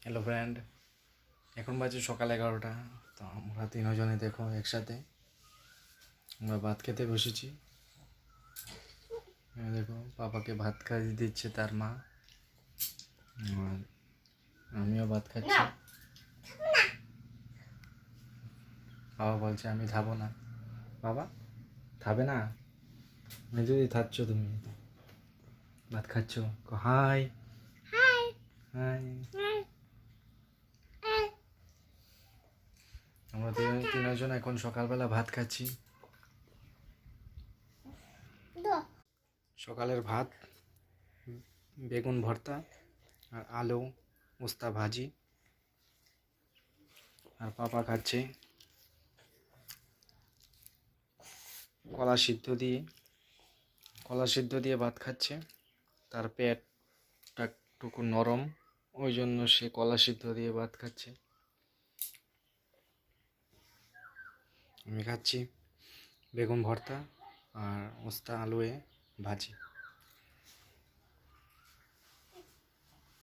Hello friend, এখন বাজে সকাল 11টা। তো আমরা তিনজনে দেখো একসাথে আমরা ভাত খেতে বসেছি। দেখো পাপাকে ভাত খাইয়ে দিচ্ছে তার মা, আর আমিও ভাত খাচ্ছি। বাবা বলছে আমি খাবো না। বাবা খাবে না? যদি থাকছো তুমি ভাত খাচ্ছ, হাই হাই। আমরা তিনজন এখন সকালবেলা ভাত খাচ্ছি। সকালের ভাত, বেগুন ভর্তা আর আলু উস্তা ভাজি। আর পাপা খাচ্ছে কলা সিদ্ধ দিয়ে ভাত খাচ্ছে। তার পেটটা একটুকু নরম, ওই জন্য সে কলা সিদ্ধ দিয়ে ভাত খাচ্ছে। আমি খাচ্ছি বেগুন ভর্তা আর উস্তা আলুয়ে ভাজি।